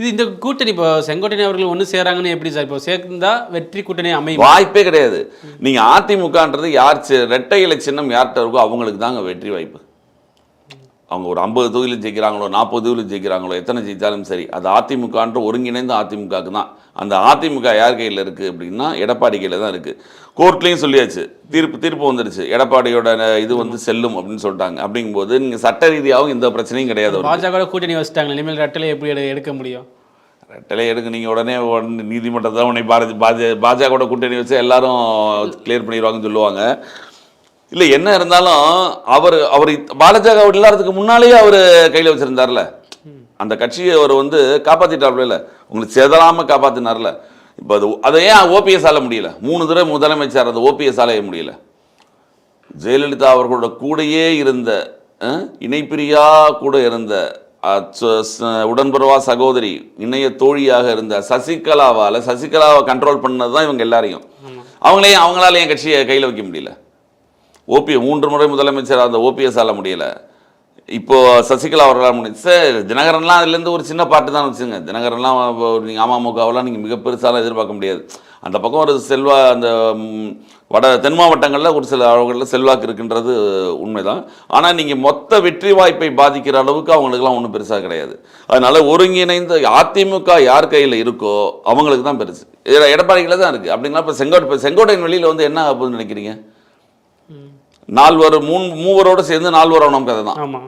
இந்த கூட்டணி இப்போ செங்கோட்டையன் அவர்கள் ஒன்று சேராங்கன்னு எப்படி சார் இப்போ சேர்ந்தா வெற்றி கூட்டணி அமையும்? வாய்ப்பே கிடையாது. நீங்கள் அதிமுகன்றது யார் ரெட்டை இலை சின்னம் யார்கிட்ட இருக்கோ அவங்களுக்கு தாங்க வெற்றி வாய்ப்பு. அவங்க ஒரு 50 தொகுதியில் ஜெயிக்கிறாங்களோ 40 தொகுதியில் ஜெயிக்கிறாங்களோ எத்தனை ஜெயித்தாலும் சரி, அது அதிமுகன்ற ஒருங்கிணைந்த அதிமுகவுக்கு தான். அந்த அதிமுக யார் கையில் இருக்குது அப்படின்னா எடப்பாடி கையில் தான் இருக்குது. கோர்ட்லேயும் சொல்லியாச்சு, தீர்ப்பு வந்துடுச்சு, எடப்பாடியோட இது வந்து செல்லும் அப்படின்னு சொல்லிட்டாங்க. அப்படிங்கும்போது நீங்கள் சட்ட ரீதியாகவும் எந்த பிரச்சனையும் கிடையாது. பாஜக கூட்டணி வச்சுட்டாங்க, இனிமேல் ரெட்டலை எப்படி எடுக்க முடியும்? ரெட்டலை எடுக்க நீங்கள் உடனே நீதிமன்றத்தை உடனே பாஜக கூட்டணி வச்சு எல்லாரும் கிளியர் பண்ணிடுவாங்கன்னு சொல்லுவாங்க. இல்லை என்ன இருந்தாலும் அவர் பாஜக இல்லாததுக்கு முன்னாலேயே அவர் கையில் வச்சுருந்தார்ல, அந்த கட்சியை அவர் வந்து காப்பாற்றிட்டார்ல, இல்லை உங்களுக்கு செதறாமல் காப்பாற்றினார்ல. இப்போ அதை ஏன் ஓபிஎஸ் ஆல முடியல? 3 தடவை முதலமைச்சர் அந்த ஓபிஎஸ் ஆலைய முடியல. ஜெயலலிதா அவர்களோட கூடையே இருந்த இணைப்பிரியா கூட இருந்த உடன்புறவா சகோதரி இணைய தோழியாக இருந்த சசிகலாவை கண்ட்ரோல் பண்ணது தான் இவங்க எல்லாரையும். அவங்களால என் கட்சியை கையில் வைக்க முடியல. 3 முறை முதலமைச்சர் அந்த ஓபிஎஸ் ஆல முடியல. இப்போ சசிகலா அவர்களால் முடியும். சார் தினகரன்லாம் அதுலேருந்து ஒரு சின்ன பாட்டு தான் வச்சுங்க. தினகரன்லாம் நீங்கள் அமமுகவெல்லாம் நீங்கள் மிக பெருசாலாம் எதிர்பார்க்க முடியாது. அந்த பக்கம் ஒரு அந்த தென் மாவட்டங்களில் ஒரு சில அளவுகளில் செல்வாக்கு இருக்குன்றது உண்மைதான். ஆனால் நீங்கள் மொத்த வெற்றி வாய்ப்பை பாதிக்கிற அளவுக்கு அவங்களுக்குலாம் ஒன்றும் பெருசாக கிடையாது. அதனால் ஒருங்கிணைந்த அதிமுக யார் கையில் இருக்கோ அவங்களுக்கு தான் பெருசு. எடப்பாடிகளில் தான் இருக்குது. அப்படிங்களா இப்போ செங்கோட்டையன் வெளியில் வந்து என்ன ஆகுதுன்னு நினைக்கிறீங்க? 4 மூவரோடு சேர்ந்து 4 கதை தான்.